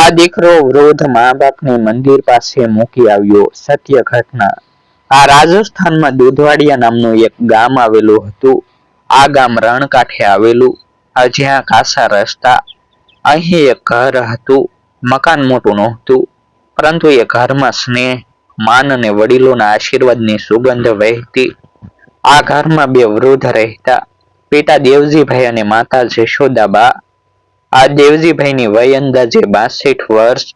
આ દીકરો વૃદ્ધ મા બાપને મંદિર પાસે મૂકી આવ્યો. સત્ય ઘટના. આ રાજસ્થાનમાં દુધવાડિયા નામનું એક ગામ આવેલું હતું. આ ગામ રણ કાંઠે આવેલું, જ્યાં કાસા રસ્તા. અહીં એક ઘર હતું. મકાન મોટું નહોતું, પરંતુ એ ઘરમાં સ્નેહ, માન અને વડીલોના આશીર્વાદની સુગંધ વહેતી. આ ઘરમાં બે વૃદ્ધ રહેતા, પિતા દેવજીભાઈ અને માતા જશોદાબા. આ દેવજીભાઈની વય અંદાજે 62 વર્ષ.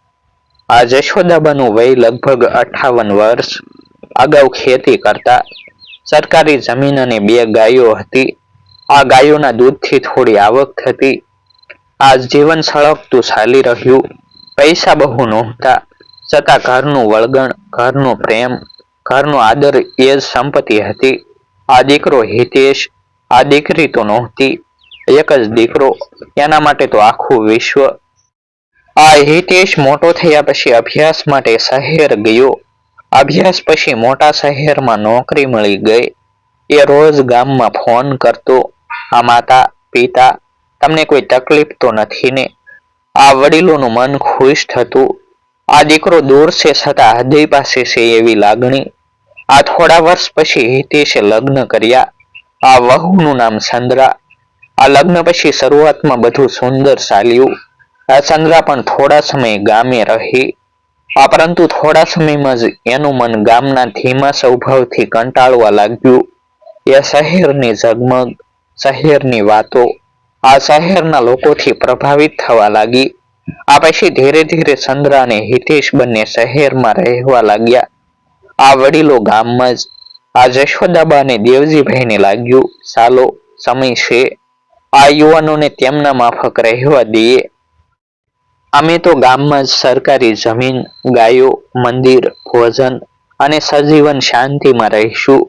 આ જશોદાબાનું વય લગભગ 58 વર્ષ. અગાઉ ખેતી કરતા. સરકારી જમીન અને 2 ગાયો હતી. આ ગાયોના દૂધથી થોડી આવક થતી. આ જીવન સળગતું ચાલી રહ્યું. પૈસા બહુ નહોતા, છતાં ઘરનું વળગણ, ઘરનો પ્રેમ, ઘરનો આદર એ જ સંપત્તિ હતી. આ દીકરો હિતેશ. આ દીકરી તો નહોતી, એક જ દીકરો, એના માટે તો આખું વિશ્વ. આ હિતેશ મોટો થયા પછી અભ્યાસ માટે શહેર ગયો. અભ્યાસ પછી મોટા શહેરમાં નોકરી મળી ગઈ. એ રોજ ગામમાં ફોન કરતો, આ માતા પિતા, તમને કોઈ તકલીફ તો નથી ને? આ વડીલોનું મન ખુશ થતું. આ દીકરો દૂર છે છતાં હૃદય પાસે છે એવી લાગણી. આ થોડા વર્ષ પછી હિતેશે લગ્ન કર્યા. આ વહુનું નામ ચંદ્રા. આ લગ્ન પછી શરૂઆતમાં બધું સુંદર ચાલ્યું. આ ચંદ્રા પણ થોડા સમય ગામે રહી. પરંતુ થોડા સમયમાં જ એનું મન ગામના ધીમા સ્વભાવથી કંટાળવા લાગ્યું. એ શહેરની ઝગમગ, શહેરની વાતો, આ શહેરના લોકોથી પ્રભાવિત થવા લાગી. આ પછી ધીરે ધીરે ચંદ્રા અને હિતેશ બંને શહેરમાં રહેવા લાગ્યા. આ વડીલો ગામમાં જ. આ જશોદાબા અને દેવજીભાઈને લાગ્યું, ચાલો સમય છે, આ યુવાનોને તેમના માફક રહેવા દઈએ. અમે તો ગામમાં જ સરકારી જમીન, ગાયો, મંદિર, ભોજન અને સજીવન શાંતિમાં રહીશું.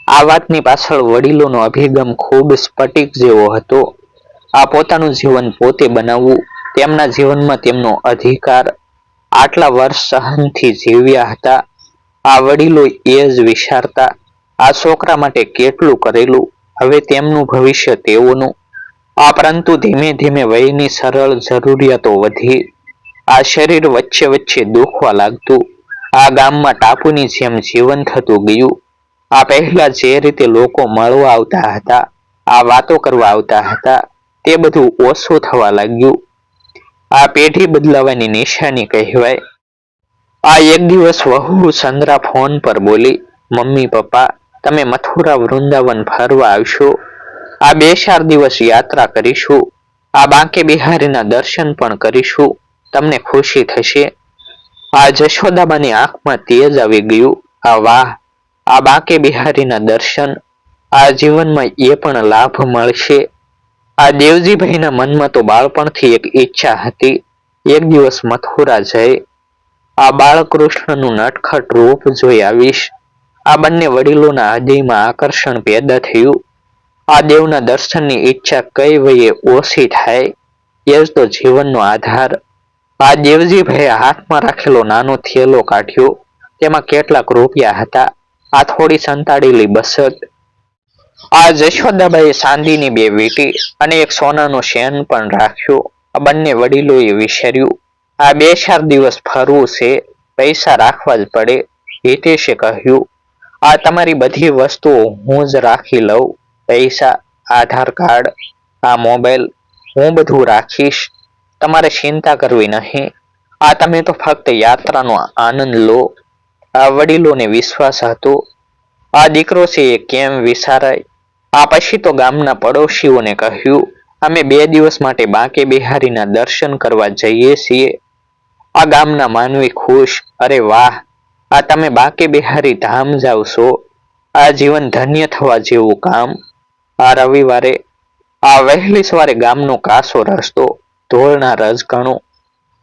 આ વાતની પાછળ વડીલોનો અભિગમ ખૂબ સ્ફટિક જેવો હતો. આ પોતાનું જીવન પોતે બનાવવું, તેમના જીવનમાં તેમનો અધિકાર. આટલા વર્ષ સહનથી જીવ્યા હતા. આ વડીલો એ જ વિચારતા, આ છોકરા માટે કેટલું કરેલું, હવે તેમનું ભવિષ્ય તેઓનું. પરંતુ ધીમે ધીમે વયની સરળ જરૂરિયાતો વધી. આ શરીર વચ્ચે વચ્ચે દુખવા લાગતું. આ ગામમાં ટાપુની જેમ જીવન થતું ગયું. આ પહેલા જે રીતે લોકો મળવા આવતા હતા, આ વાતો કરવા આવતા હતા, તે બધું ઓછું થવા લાગ્યું. આ પેઢી બદલાવાની નિશાની કહેવાય. આ એક દિવસ વહુ ચંદ્રા ફોન પર બોલી, મમ્મી પપ્પા, તમે મથુરા વૃંદાવન ફરવા આવશો? આ 2-4 દિવસ યાત્રા કરીશું. આ બાંકે બિહારીના દર્શન પણ કરીશું. તમને ખુશી થશે. આ જશોદાબાની આંખમાં તેજ આવી ગયું. આ વાહ, આ બાંકે બિહારીના દર્શન, આ જીવનમાં એ પણ લાભ મળશે. આ દેવજીભાઈના મનમાં તો બાળપણથી એક ઈચ્છા હતી, એક દિવસ મથુરા જઈ આ બાળકૃષ્ણનું નટખટ રૂપ જોઈ આવીશ. આ બંને વડીલોના હૃદયમાં આકર્ષણ પેદા થયું. આ દેવના દર્શનની ઈચ્છા કઈ વયે ઓછી થાય, એ જ તો જીવનનો આધાર. આ દેવજીભાઈએ હાથમાં રાખેલો નાનો થેલો કાઢ્યો. તેમાં કેટલાક રૂપિયા હતા. આ થોડી સંતાડેલી બચત. આ જશોદાબાઈએ ચાંદીની 2 વીંટી અને એક સોનાનો શેન પણ રાખ્યો. આ બંને વડીલોએ વિચાર્યું, આ 2-4 દિવસ ફરવું છે, પૈસા રાખવા જ પડે. હિતેશે કહ્યું, આ તમારી બધી વસ્તુઓ હું જ રાખી લઉં. પૈસા, આધાર કાર્ડ, આ મોબાઈલ, હું બધું રાખીશ. તમારે ચિંતા કરવી નહીં. આ તમે તો ફક્ત યાત્રાનો આનંદ લો. આ વડીલોને વિશ્વાસ હતો, આ દીકરો છે એ કેમ વિચારાય. આ પછી તો ગામના પડોશીઓને કહ્યું, અમે 2 દિવસ માટે બાંકે બિહારીના દર્શન કરવા જઈએ છીએ. આ ગામના માનવી ખુશ, અરે વાહ, આ તમે બાંકે બિહારી ધામ જાવ છો, આ જીવન ધન્ય થવા જેવું કામ. આ રવિવારે, આ વહેલી સવારે ગામનો કાસો રસ્તો, ધોળના રજકણો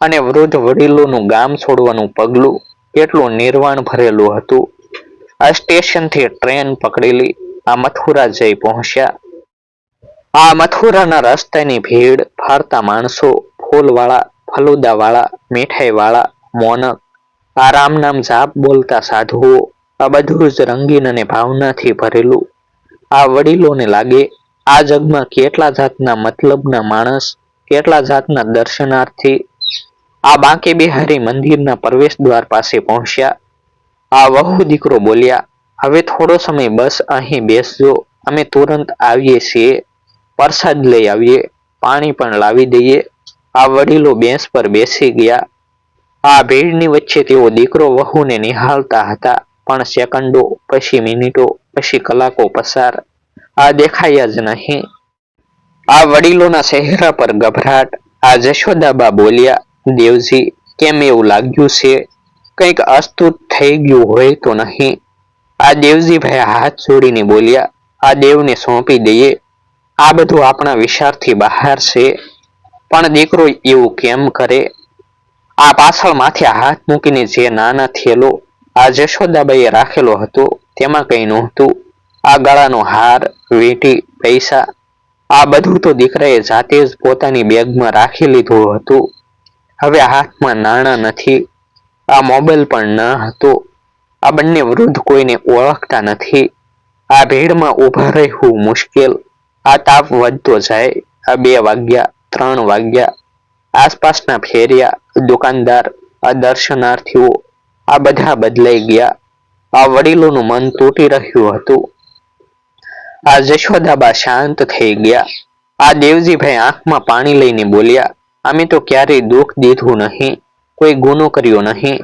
અને વૃદ્ધ વડીલોનું ગામ છોડવાનું પગલું કેટલું નિર્વાણ ભરેલું હતું. આ સ્ટેશનથી ટ્રેન પકડેલી. આ મથુરા જઈ પહોંચ્યા. આ મથુરાના રસ્તાની ભીડ, ફરતા માણસો, ફૂલવાળા, ફલુદાવાળા, મીઠાઈવાળા, મોનક, આ રામ નામ જાપ બોલતા સાધુઓ, આ બધું જ રંગીન અને ભાવનાથી ભરેલું. આ વડીલોને લાગે, આ જગમાં કેટલા જાતના મતલબના માણસ, કેટલા જાતના દર્શનાર્થી. આ બાંકે બિહારી મંદિરના પ્રવેશ દ્વાર પાસે પહોંચ્યા. આ વહુ દીકરો બોલ્યા, હવે થોડો સમય બસ અહીં બેસજો, અમે તુરંત આવીએ છીએ. પ્રસાદ લઈ આવીએ, પાણી પણ લાવી દઈએ. આ વડીલો બેંસ પર બેસી ગયા. આ ભીડની વચ્ચે તેઓ દીકરો વહુને નિહાળતા હતા, પણ સેકન્ડો, પછી મિનિટો, પછી કલાકો પસાર, આ દેખાયા જ નહીં. આ વડીલોના ચહેરા પર ગભરાટ. આ જશોદાબા બોલ્યા, દેવજી, કેમ એવું લાગ્યું છે? કંઈક અસ્તુત થઈ ગયું હોય તો નહીં? આ દેવજીભાઈ હાથ જોડીને બોલ્યા, આ દેવને સોંપી દઈએ, આ બધું આપણા વિચારથી બહાર છે. પણ દીકરો એવું કેમ કરે? આ પાછળ માથે હાથ મૂકીને જે નાના થેલો આ જશોદાબાઈએ રાખેલો હતો તેમાં કંઈ નહોતું. આ ગળાનો હાર, વીંટી, પૈસા, આ બધું તો દીકરાએ જાતે જ પોતાની બેગમાં રાખી લીધું હતું. હવે હાથમાં નાણાં નથી. આ મોબાઈલ પણ ન હતો. આ બંને વૃદ્ધ કોઈને ઓળખતા નથી. આ ભીડમાં ઊભા રહેવું મુશ્કેલ. આ તાપ વધતો જાય. આ 2 વાગ્યા, 3 વાગ્યા. આસપાસના ફેરિયા, દુકાનદાર, આ દર્શનાર્થીઓ, આ બધા બદલાઈ ગયા. આ વડીલોનું મન તૂટી રહ્યું હતું. આ જશોદાબા શાંત થઈ ગયા. આ દેવજીભાઈ આંખમાં પાણી લઈને બોલ્યા, અમે તો ક્યારેય દુઃખ દીધું નહીં, કોઈ ગુનો કર્યો નહીં.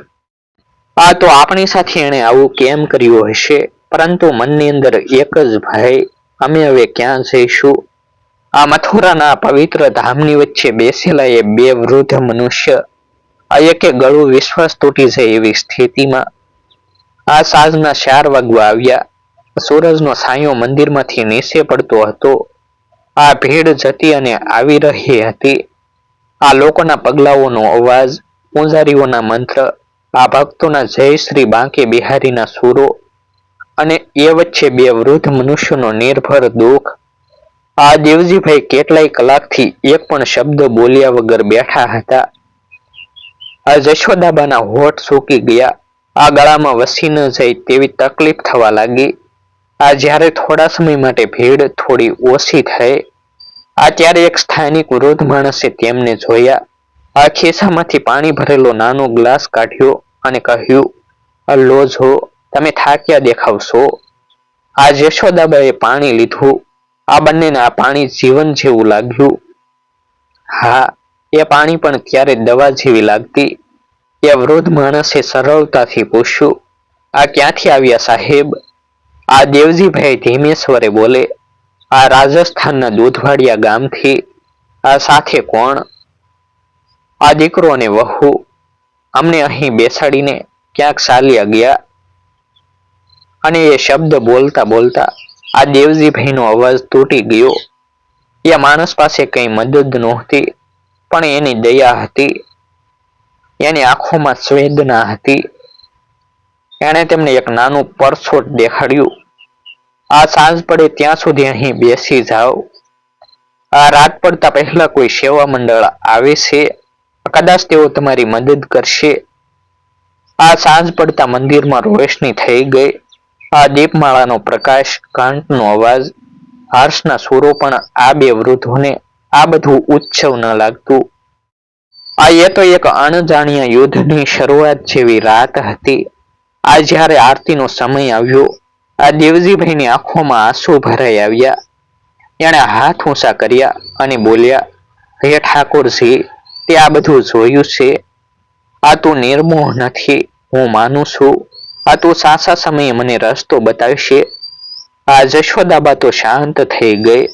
આ તો આપણી સાથે એણે આવું કેમ કર્યું હશે? પરંતુ મનની અંદર એક જ ભય, અમે હવે ક્યાં જઈશું? આ મથુરાના પવિત્ર ધામની વચ્ચે બેસેલા એ 2 વૃદ્ધ મનુષ્ય, આ એકે ગળું વિશ્વાસ તૂટી જાય એવી સ્થિતિમાં. આ સાંજના 4 વાગવા આવ્યા. સૂરજનો છાંયો મંદિરમાંથી નીચે પડતો હતો. આ ભીડ જતી અને આવી રહી હતી. આ લોકોના પગલાઓનો અવાજ, પૂજારીઓના મંત્ર, આ ભક્તોના જય શ્રી બાંકે બિહારીના સૂરો, અને એ વચ્ચે 2 વૃદ્ધ મનુષ્યોનો નિર્ભર દુઃખ. આ દેવજીભાઈ કેટલાય કલાકથી એક પણ શબ્દ બોલ્યા વગર બેઠા હતા. આ જશોદાબાના હોઠ સૂકી ગયા. આ ગળામાં વસી ન જાય તેવી તકલીફ થવા લાગી. આ જ્યારે થોડા સમય માટે ભીડ થોડી ઓછી થઈ, આ ત્યારે એક સ્થાનિક વૃદ્ધ માણસે તેમને જોયા. આ ખિસ્સામાંથી પાણી ભરેલો નાનો ગ્લાસ કાઢ્યો અને કહ્યું, લો જો, તમે થાક્યા દેખાવશો. આ જશોદાબાએ પાણી લીધું. આ બંનેને આ પાણી જીવન જેવું લાગ્યું. હા, એ પાણી પણ ત્યારે દવા જેવી લાગતી. એ વૃદ્ધ માણસે સરળતાથી પૂછ્યું, આ ક્યાંથી આવ્યા સાહેબ? આ દેવજીભાઈ ધીમે સ્વરે બોલે, આ રાજસ્થાનના દૂધવાડિયા ગામથી. આ સાથે કોણ? આ દીકરો અને વહુ. અમને અહીં બેસાડીને ક્યાંક ચાલ્યા ગયા. અને એ શબ્દ બોલતા બોલતા આ દેવજીભાઈનો અવાજ તૂટી ગયો. એ માણસ પાસે કંઈ મદદ નહોતી, પણ એની દયા હતી. એની આંખોમાં સંવેદના હતી. એણે તેમને એક નાનું પરસોટ દેખાડ્યું. આ સાંજ પડે ત્યાં સુધી અહીં બેસી જાઓ. આ રાત પડતા પહેલા કોઈ સેવા મંડળ આવે છે, કદાચ તેઓ તમારી મદદ કરશે. આ સાંજ પડતા મંદિરમાં રોશની થઈ ગઈ. આ દીપમાળાનો પ્રકાશ, ઘંટનો અવાજ, હર્ષના સૂરો, પણ આ 2 વૃદ્ધોને આ બધું ઉત્સવ ન લાગતું. આ એ તો એક અણજાણ્યા યુદ્ધની શરૂઆત જેવી રાત હતી. આ જ્યારે આરતીનો સમય આવ્યો, આ દેવજીભાઈની આંખોમાં આંસુ ભરાઈ આવ્યા. એણે હાથ ઊંચા કર્યા અને બોલ્યા, હે ઠાકોરજી, તે આ બધું જોયું છે. આ તું નિર્મોહ નથી, હું માનું છું. આ તું સાચા સમયે મને રસ્તો બતાવશે. આ જશોદાબા તો શાંત થઈ ગઈ.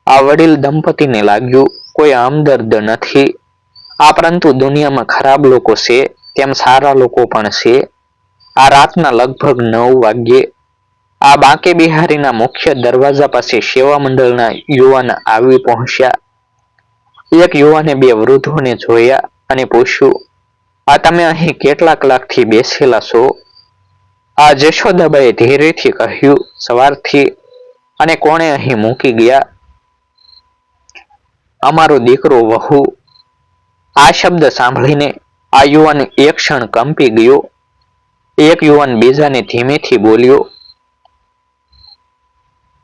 આ વડીલ દંપતીને લાગ્યું કોઈ હમદર્દ નથી. આ પરંતુ દુનિયામાં ખરાબ લોકો છે, તેમ સારા લોકો પણ છે. આ રાતના લગભગ 9 વાગ્યે આ બાંકે બિહારીના મુખ્ય દરવાજા પાસે સેવા મંડળના યુવાન આવી પહોંચ્યા. એક યુવાને 2 વૃદ્ધોને જોયા અને પૂછ્યું, આ તમે અહીં કેટલા કલાકથી બેસેલા છો? આ જશોદાબાએ ધીરેથી કહ્યું, સવારથી. અને કોણે અહીં મૂકી ગયા? અમારો દીકરો વહુ. આ શબ્દ સાંભળીને આ યુવાન એક ક્ષણ કંપી ગયો. એક યુવાન બીજાને ધીમેથી બોલ્યો,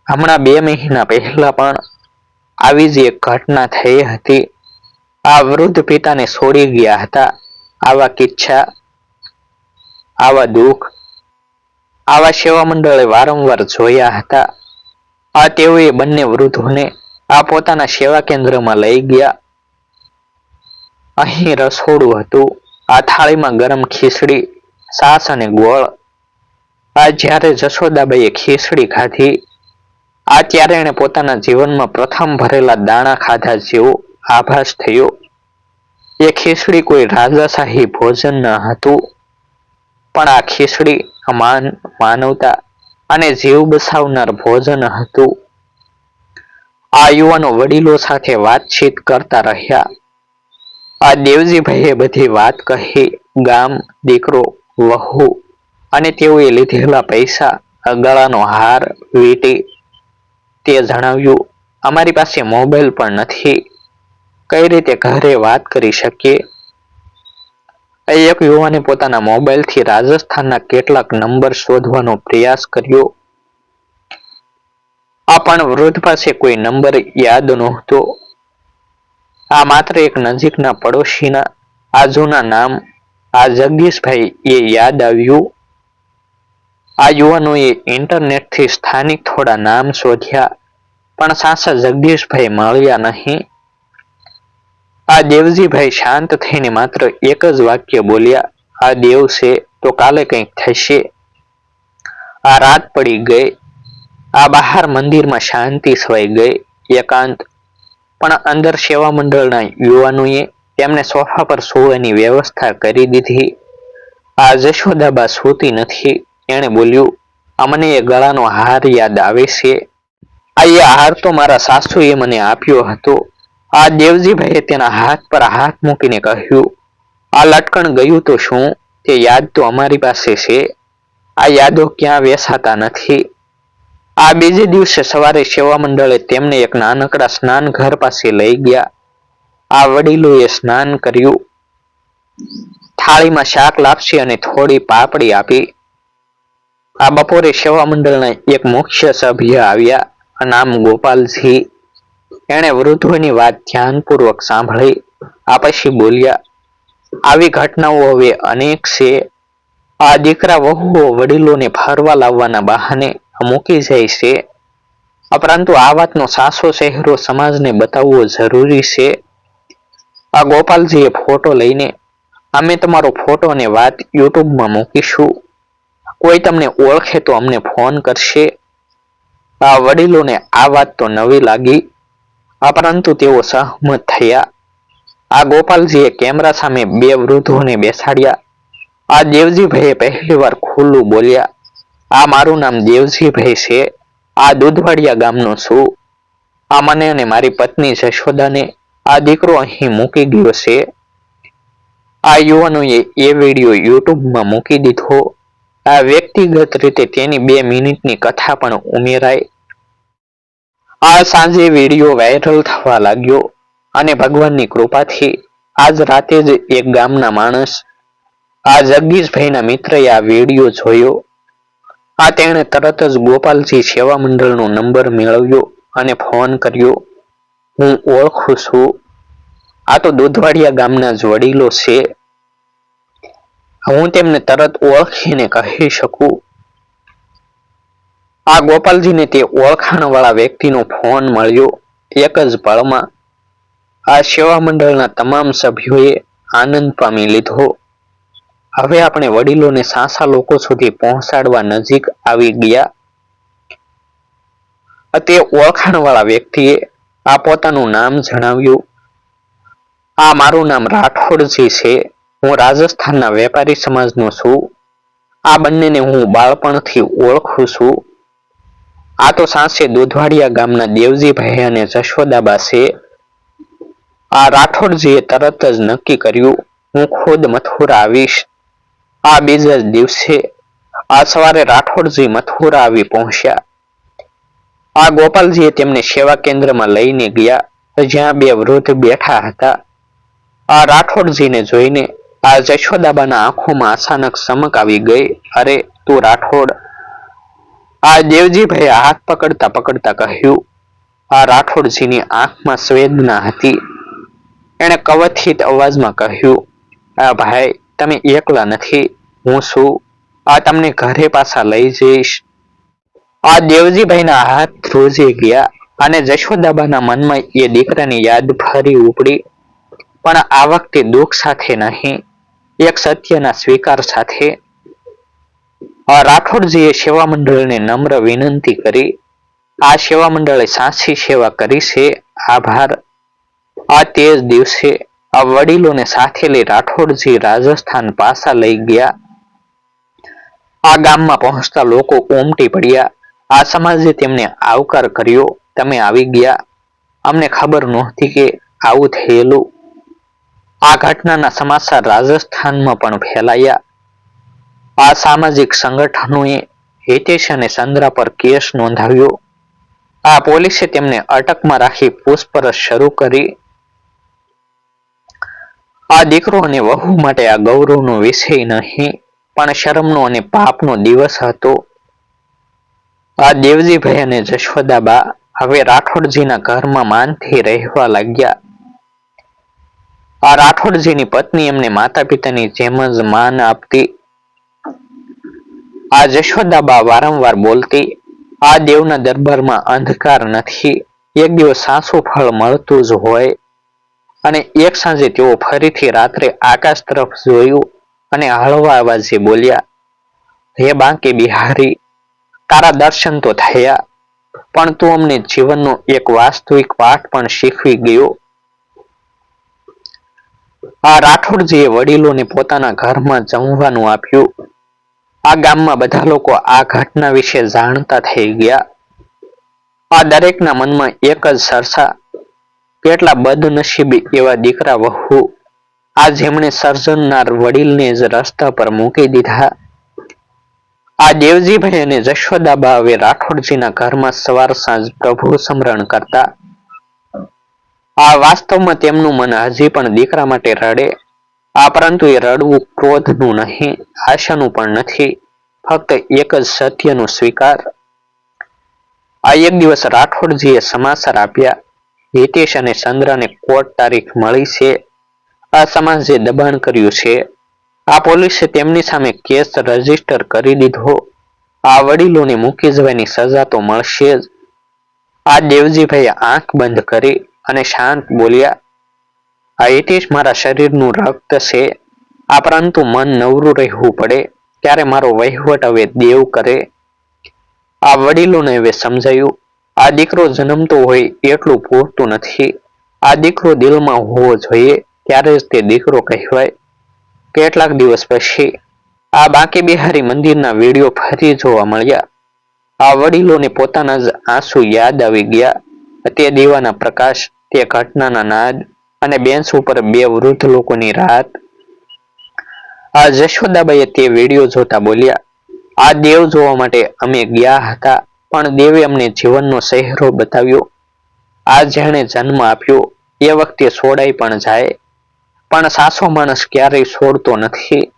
હમણાં 2 મહિના પહેલા પણ આવી જ એક ઘટના થઈ હતી. આ વૃદ્ધ પિતાને છોડી ગયા હતા. આવા કિસ્સા, આવા દુઃખ, આવા સેવા મંડળે વારંવાર જોયા હતા. આ તેઓએ બંને વૃદ્ધોને આ પોતાના સેવા કેન્દ્રમાં લઈ ગયા. અહીં રસોડું હતું. આ થાળીમાં ગરમ ખીચડી, છાશ અને ગોળ. આ જ્યારે જશોદાબાઈએ ખીચડી ખાધી, આ ત્યારે એણે પોતાના જીવનમાં પ્રથમ ભરેલા દાણા ખાધા જેવો આભાસ થયો. એ ખીચડી કોઈ રાજાશાહી ભોજન ન હતું, પણ આ ખીચડી માન, માનવતા અને જીવ બસાવનાર ભોજન હતું. આ યુવાનો વડીલો સાથે વાતચીત કરતા રહ્યા. આ દેવજીભાઈએ બધી વાત કહી. ગામ, દીકરો, વહુ અને તેઓએ લીધેલા પૈસા, ગળાનો હાર, વીંટી. તે જણાવ્યું, અમારી પાસે મોબાઈલ પણ નથી, કઈ રીતે ઘરે વાત કરી શકીએ. એક યુવાને પોતાના મોબાઈલથી રાજસ્થાનના કેટલાક નંબર શોધવાનો પ્રયાસ કર્યો. આ પણ વૃદ્ધ પાસે કોઈ નંબર યાદ નહોતો. આ માત્ર એક નજીકના પડોશીના આજુના નામ, આ જગદીશભાઈ એ યાદ આવ્યું. આ યુવાનોએ ઇન્ટરનેટથી સ્થાનિક થોડા નામ શોધ્યા, પણ સાચા જગદીશભાઈ મળ્યા નહીં. આ દેવજીભાઈ શાંત થઈને માત્ર એક જ વાક્ય બોલ્યા, આ દેવ છે તો કાલે કંઈક થશે. આ રાત પડી ગઈ. આ બહાર મંદિરમાં શાંતિ છવાઈ ગઈ, એકાંત. પણ અંદર સેવા મંડળના યુવાનોએ તેમને સોફા પર સૂવાની વ્યવસ્થા કરી દીધી. આ જશોદાબા સૂતી નથી. એણે બોલ્યું, અમને એ ગળાનો હાર યાદ આવે છે. આ એ હાર તો મારા સાસુએ મને આપ્યો હતો. આ દેવજીભાઈએ તેના હાથ પર હાથ મૂકીને કહ્યું, આ લટકણ ગયું તો શું, તે યાદ તો અમારી પાસે છે. આ યાદો ક્યાં વેસાતા નથી. આ બીજે દિવસે સવારે સેવા મંડળે તેમને એક નાનકડા સ્નાન ઘર પાસે લઈ ગયા. આ વડીલોએ સ્નાન કર્યું. થાળીમાં શાક, લાપસી અને થોડી પાપડી આપી. આ બપોરે સેવા મંડળના એક મુખ્ય સભ્ય આવ્યા, નામ ગોપાલજી. એણે વૃદ્ધોની વાત ધ્યાનપૂર્વક સાંભળી. આ પછી બોલ્યા, આવી ઘટનાઓ હવે અનેક છે. આ દીકરા વહુઓ વડીલોને ફરવા લાવવાના બહાને મૂકી જાય છે, પરંતુ આ વાતનો સાસો ચહેરો સમાજને બતાવવો જરૂરી છે. આ ગોપાલજીએ ફોટો લઈને, અમે તમારો ફોટો અને વાત યુટ્યુબમાં મૂકીશું. કોઈ તમને ઓળખે તો અમને ફોન કરશે. આ વડીલોને આ વાત તો નવી લાગી, પરંતુ તેઓ સહમત થયા. આ ગોપાલજીએ કેમેરા સામે બે વૃદ્ધોને બેસાડ્યા. આ દેવજીભાઈએ પહેલી વાર ખુલ્લું બોલ્યા, આ મારું નામ દેવજીભાઈ છે. આ દૂધવાડિયા ગામનો છું. આ મને અને મારી પત્ની જશોદાને આ દીકરો અહીં મૂકી ગયો છે. આ યુવાનોએ એ વિડીયો યુટ્યુબમાં મૂકી દીધો. આ વ્યક્તિગત રીતે તેની 2 મિનિટની કથા પણ ઉમેરાઈ. આ સાંજે વિડીયો વાયરલ થવા લાગ્યો અને ભગવાનની કૃપાથી આજ રાતે જ એક ગામના માણસ, આ જગદીશભાઈના મિત્રએ આ વિડીયો જોયો. આ તેણે તરત જ ગોપાલજી સેવા મંડળનો નંબર મેળવ્યો અને ફોન કર્યો. હું ઓળખું છું, આ તો દૂધવાડિયા ગામના જ વડીલો છે. હું તેમને તરત ઓળખીને કહી શકું. આ ગોપાલજીને તે ઓળખાણવાળા વ્યક્તિનો ફોન મળ્યો. એક જ પળમાં આ સેવા મંડળના તમામ સભ્યોએ આનંદ પામી લીધો. હવે આપણે વડીલોને સાચા લોકો સુધી પહોંચાડવા નજીક આવી ગયા. તે ઓળખાણવાળા વ્યક્તિએ આ પોતાનું નામ જણાવ્યું. આ મારું નામ રાઠોડજી છે. હું રાજસ્થાનના વેપારી સમાજનો છું. આ બંનેને હું બાળપણથી ઓળખું છું. આ તો સાંસે દૂધવાડિયા ગામના દેવજીભાઈ અને જશોદાબા છે. આ રાઠોડજીએ તરત જ નક્કી કર્યું, હું ખુદ મથુરા આવીશ. આ બીજા જ દિવસે આ સવારે રાઠોડજી મથુરા આવી પહોંચ્યા. આ ગોપાલજીએ તેમને સેવા કેન્દ્રમાં લઈને ગયા, જ્યાં 2 વૃદ્ધ બેઠા હતા. આ રાઠોડજીને જોઈને આ જશોદાબાના આંખોમાં અચાનક ચમક આવી ગઈ. અરે તું રાઠોડ. આ દેવજીભાઈએ હાથ પકડતા પકડતા કહ્યું. આ રાઠોડજીની આંખમાં સંવેદના હતી. એણે કવથિત અવાજમાં કહ્યું, આ ભાઈ તમે એકલા નથી, હું છું. આ તમને ઘરે પાછા લઈ જઈશ. આ દેવજીભાઈના હાથ ધ્રુજી ગયા અને જશોદાબાના મનમાં એ દીકરાની યાદ ફરી ઉપડી, પણ આ વખતે દુઃખ સાથે નહીં, એક સત્યના સ્વીકાર સાથે. રાઠોડજીએ સેવા મંડળને નમ્ર વિનંતી કરી. આ સેવા મંડળે સાચી સેવા કરી છે, આભાર. આ તે જ દિવસે આ વડીલોને સાથે લઈ રાઠોડજી રાજસ્થાન પાછા લઈ ગયા. આ ગામમાં પહોંચતા લોકો ઉમટી પડ્યા. આ સમાજે તેમને આવકાર કર્યો, તમે આવી ગયા, અમને ખબર નહોતી કે આવું થયેલું. આ ઘટનાના સમાચાર રાજસ્થાનમાં પણ ફેલાયા. આ સામાજિક સંગઠનોએ હિતેશ અને ચંદ્રા પર કેસ નોંધાવ્યો. આ પોલીસે તેમને અટકમાં રાખી પૂછપરછ શરૂ કરી. આ દીકરો અને વહુ માટે આ ગૌરવનો વિષય નહીં, પણ શરમનો અને પાપનો દિવસ હતો. આ દેવજીભાઈ અને જશોદાબા હવે રાઠોડજીના ઘરમાં માનથી રહેવા લાગ્યા. આ રાઠોડજીની પત્ની એમને માતા પિતાની જેમ જ માન આપતી. આ જશોદાબા વારંવાર બોલતી, આ દેવના દરબારમાં અંધકાર નથી, એક દિવસ સાચું ફળ મળતું જ હોય. અને એક સાંજે તેઓ ફરીથી રાત્રે આકાશ તરફ જોયું અને હળવા અવાજે બોલ્યા, હે બાંકે બિહારી, તારા દર્શન તો થયા, પણ તું અમને જીવનનો એક વાસ્તવિક પાઠ પણ શીખવી ગયો. આ રાઠોડજીએ વડીલોને પોતાના ઘરમાં જમવાનું આપ્યું. આ ગામમાં બધા લોકો આ ઘટના વિશે જાણતા થઈ ગયા. આ દરેકના મનમાં એક જ ચર્ચા, કેટલા બદનસીબી એવા દીકરા વહુ, આ જેમણે સર્જનનાર વડીલને જ રસ્તા પર મૂકી દીધા. આ દેવજીભાઈ અને જશોદાબા હવે રાઠોડજીના ઘરમાં સવાર સાંજ પ્રભુ સ્મરણ કરતા. આ વાસ્તવમાં તેમનું મન હજી પણ દીકરા માટે રડે. આ પરંતુ એ રડવું ક્રોધનું નહીં, આશાનું પણ નથી, ફક્ત એક જ સત્યનો સ્વીકાર. આ એક દિવસ રાઠોડજીએ સમાચાર આપ્યા, હિતેશ અને ચંદ્રાને કોર્ટ તારીખ મળી છે. આ સમાજે દબાણ કર્યું છે. આ પોલીસે તેમની સામે કેસ રજીસ્ટર કરી દીધો. આ વડીલોને મૂકી જવાની સજા તો મળશે જ. આ દેવજીભાઈએ આંખ બંધ કરી અને શાંત બોલ્યા, આ હિતેશ મારા શરીરનું રક્ત છે. આ પરંતુ મન નવરું રહેવું પડે, ત્યારે મારો વહીવટ હવે દેવ કરે. આ વડીલોને હવે સમજાયું, આ દીકરો જન્મતો હોય એટલું પૂરતું નથી, આ દીકરો દિલમાં હોવો જોઈએ, ત્યારે જ તે દીકરો કહેવાય. કેટલાક દિવસ પછી આ બાંકે બિહારી મંદિરના વિડીયો ફરી જોવા મળ્યા. આ વડીલોને પોતાના જ આંસુ યાદ આવી ગયા. તે દીવાના પ્રકાશ, તે ઘટનાના નાદ અને બેન્ચ ઉપર બે વૃદ્ધ લોકોની રાત. આ જશોદાબાઈએ તે વિડીયો જોતા બોલ્યા, આ દેવ જોવા માટે અમે ગયા હતા, પણ દેવે અમને જીવનનો ચહેરો બતાવ્યો. આ જેણે જન્મ આપ્યો એ વખતે છોડાઈ પણ જાય, પણ સાચો માણસ ક્યારેય છોડતો નથી.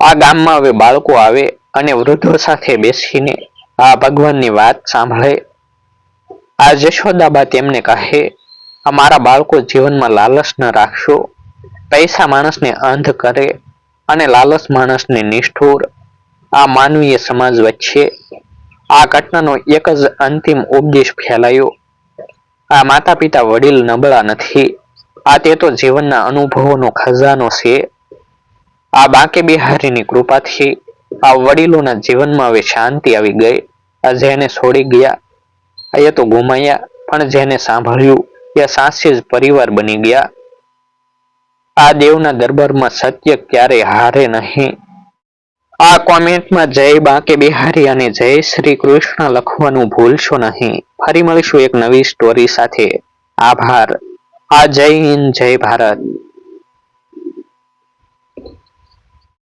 આ ગામમાં હવે બાળકો આવે અને વૃદ્ધો સાથે બેસીને આ ભગવાનની વાત સાંભળે. આ જશોદાબા તેમને કહે, આ મારા બાળકો, જીવનમાં લાલચ ન રાખશો. પૈસા માણસને અંધ કરે અને લાલચ માણસને નિષ્ઠુર. આ માનવીય સમાજ વચ્ચે આ ઘટનાનો એક જ અંતિમ ઉપદેશ ફેલાયો, આ માતા પિતા વડીલ નબળા નથી, આ તે તો જીવનના અનુભવોનો ખજાનો છે. આ બાંકે બિહારીની કૃપાથી આ વડીલોના જીવનમાં હવે શાંતિ આવી ગઈ. આ જેને છોડી ગયા એ તો ગુમાયા, પણ જેને સાંભળ્યું એ સાચે જ પરિવાર બની ગયા. આ દેવના દરબારમાં સત્ય ક્યારેય હારે નહીં. આ કોમેન્ટમાં જય બાંકે બિહારી અને જય શ્રી કૃષ્ણ લખવાનું ભૂલશો નહીં. ફરી મળીશું એક નવી સ્ટોરી સાથે. આભાર. આ જય હિન્દ, જય ભારત.